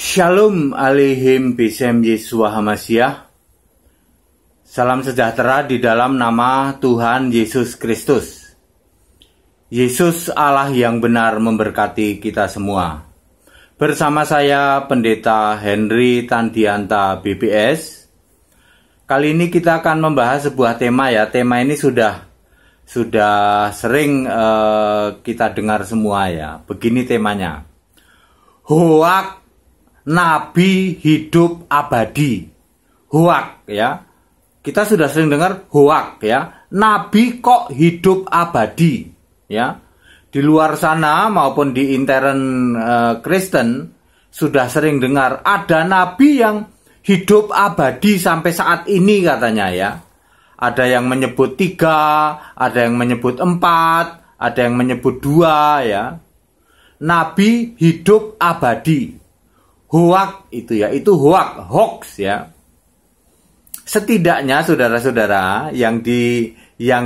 Shalom aleihim bisem Yeshua HaMashiach. Salam sejahtera di dalam nama Tuhan Yesus Kristus. Yesus Allah yang benar memberkati kita semua. Bersama saya Pendeta Henry Tandianta BPS. Kali ini kita akan membahas sebuah tema ya. Tema ini sudah sering kita dengar semua ya. Begini temanya. Hoak Nabi hidup abadi. Hoak ya. Kita sudah sering dengar hoak ya. Nabi kok hidup abadi ya. Di luar sana maupun di intern Kristen sudah sering dengar ada nabi yang hidup abadi sampai saat ini katanya ya. Ada yang menyebut 3, ada yang menyebut 4, ada yang menyebut 2 ya. Nabi hidup abadi. Hoak itu ya, itu hoax ya. Setidaknya saudara-saudara yang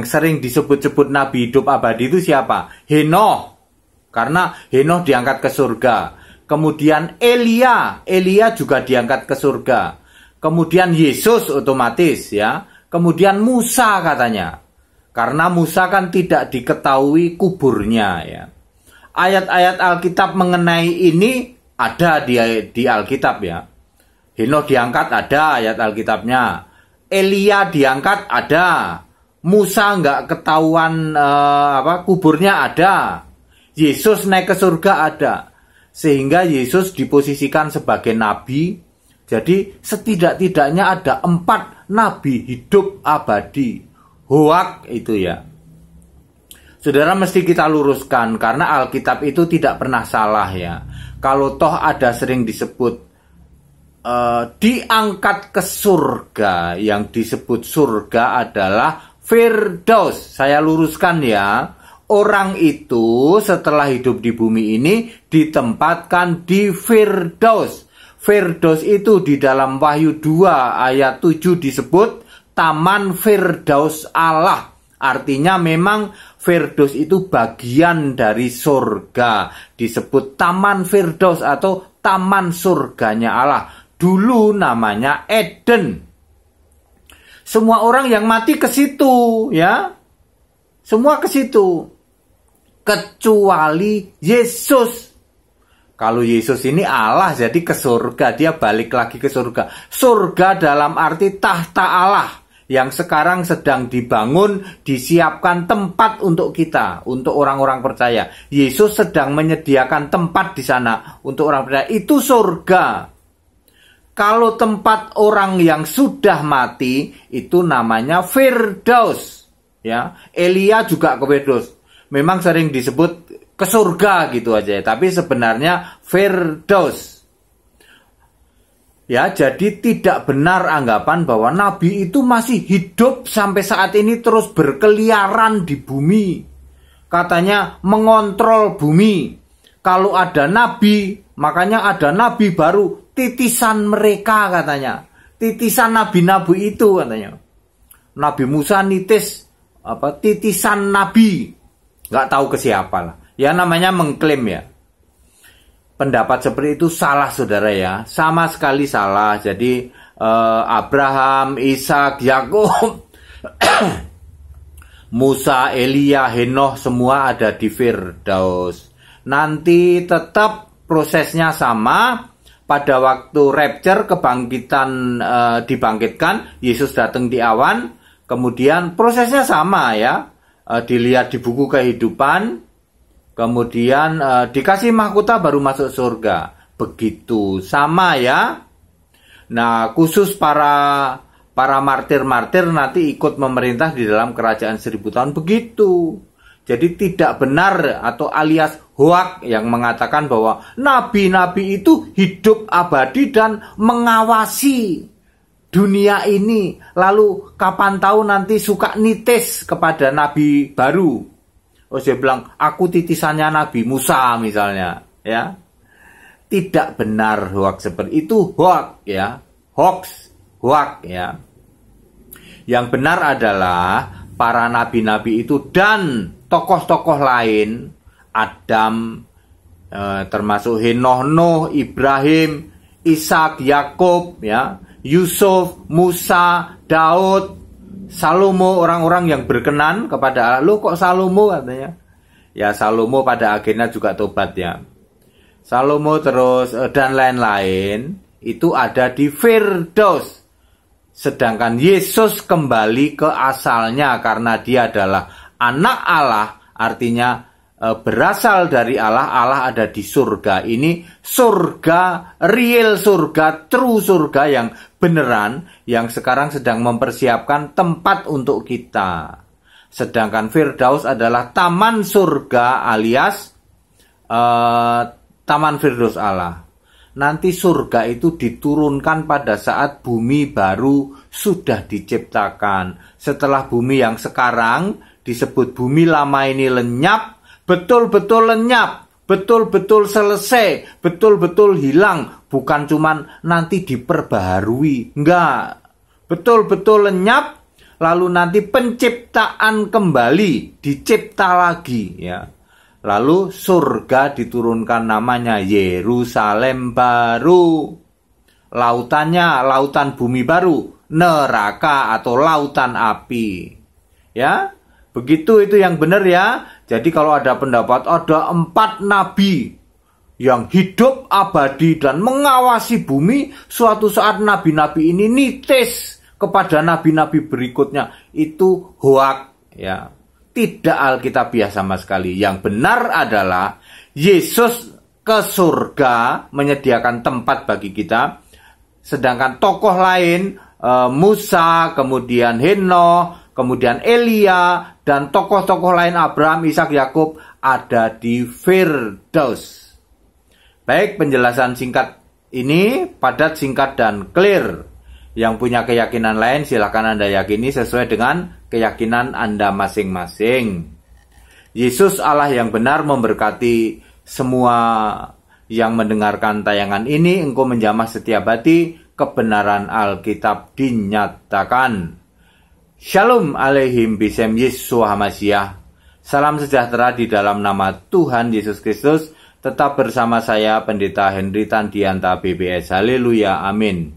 sering disebut-sebut nabi hidup abadi itu siapa? Henoh. Karena Henoh diangkat ke surga. Kemudian Elia juga diangkat ke surga. Kemudian Yesus otomatis ya. Kemudian Musa katanya. Karena Musa kan tidak diketahui kuburnya ya. Ayat-ayat Alkitab mengenai ini ada di Alkitab ya. Henoh diangkat ada ayat Alkitabnya. Elia diangkat ada. Musa nggak ketahuan kuburnya ada. Yesus naik ke surga ada. Sehingga Yesus diposisikan sebagai nabi. Jadi setidak-tidaknya ada 4 nabi hidup abadi. Hoak itu ya. Saudara mesti kita luruskan karena Alkitab itu tidak pernah salah ya. Kalau toh ada sering disebut diangkat ke surga, yang disebut surga adalah Firdaus. Saya luruskan ya. Orang itu setelah hidup di bumi ini ditempatkan di Firdaus. Firdaus itu di dalam Wahyu 2 ayat 7 disebut Taman Firdaus Allah. Artinya memang Firdaus itu bagian dari surga. Disebut Taman Firdaus atau Taman Surganya Allah. Dulu namanya Eden. Semua orang yang mati ke situ ya. Semua ke situ. Kecuali Yesus. Kalau Yesus ini Allah jadi ke surga. Dia balik lagi ke surga. Surga dalam arti tahta Allah. Yang sekarang sedang dibangun, disiapkan tempat untuk kita, untuk orang-orang percaya. Yesus sedang menyediakan tempat di sana untuk orang percaya. Itu surga. Kalau tempat orang yang sudah mati, itu namanya Firdaus. Ya, Elia juga ke Firdaus. Memang sering disebut ke surga gitu aja, tapi sebenarnya Firdaus. Ya, jadi tidak benar anggapan bahwa nabi itu masih hidup sampai saat ini terus berkeliaran di bumi. Katanya mengontrol bumi. Kalau ada nabi, makanya ada nabi baru, titisan mereka katanya. Titisan nabi-nabi itu katanya. Nabi Musa nitis titisan nabi. Nggak tahu ke siapa lah. Ya namanya mengklaim ya. Pendapat seperti itu salah saudara ya. Sama sekali salah. Jadi Abraham, Ishak, Yakub, Musa, Elia, Henoh semua ada di Firdaus. Nanti tetap prosesnya sama. Pada waktu rapture kebangkitan dibangkitkan, Yesus datang di awan. Kemudian prosesnya sama ya. Dilihat di buku kehidupan. Kemudian dikasih mahkota baru masuk surga. Begitu sama ya. Nah khusus para martir-martir nanti ikut memerintah di dalam kerajaan 1000 tahun. Begitu. Jadi tidak benar atau alias hoak yang mengatakan bahwa nabi-nabi itu hidup abadi dan mengawasi dunia ini. Lalu kapan tahu nanti suka nitis kepada nabi baru. Oh saya bilang aku titisannya Nabi Musa misalnya ya. Tidak benar hoax seperti itu, hoax ya. Hoax ya. Yang benar adalah para nabi-nabi itu dan tokoh-tokoh lain, Adam, termasuk Henoh, Nuh, Ibrahim, Ishak, Yakub, ya, Yusuf, Musa, Daud, Salomo, orang-orang yang berkenan kepada Allah. Loh, kok Salomo katanya? Ya, Salomo pada akhirnya juga tobat, ya. Salomo terus dan lain-lain itu ada di Firdaus. Sedangkan Yesus kembali ke asalnya karena dia adalah anak Allah, artinya berasal dari Allah. Allah ada di surga. Ini surga real, surga true, surga yang beneran, yang sekarang sedang mempersiapkan tempat untuk kita. Sedangkan Firdaus adalah taman surga alias taman Firdaus Allah. Nanti surga itu diturunkan pada saat bumi baru sudah diciptakan. Setelah bumi yang sekarang disebut bumi lama ini lenyap, betul-betul lenyap, betul-betul selesai, betul-betul hilang. Bukan cuman nanti diperbaharui, enggak. Betul-betul lenyap, lalu nanti penciptaan kembali, dicipta lagi, ya. Lalu surga diturunkan, namanya Yerusalem baru. Lautannya lautan bumi baru, neraka atau lautan api. Ya, begitu itu yang benar, ya. Jadi kalau ada pendapat ada 4 nabi yang hidup abadi dan mengawasi bumi, suatu saat nabi-nabi ini nitis kepada nabi-nabi berikutnya, itu hoak, ya. Tidak alkitabiah sama sekali. Yang benar adalah Yesus ke surga menyediakan tempat bagi kita. Sedangkan tokoh lain, Musa, kemudian Henokh, kemudian Elia, dan tokoh-tokoh lain Abraham, Ishak, Yakub ada di Firdaus. Baik, penjelasan singkat ini padat, singkat, dan clear. Yang punya keyakinan lain silakan Anda yakini sesuai dengan keyakinan Anda masing-masing. Yesus Allah yang benar memberkati semua yang mendengarkan tayangan ini. Engkau menjamah setiap hati, kebenaran Alkitab dinyatakan. Shalom aleihim bisem Yeshua HaMashiach. Salam sejahtera di dalam nama Tuhan Yesus Kristus. Tetap bersama saya Pendeta Henry Tandianta BBS. Haleluya, amin.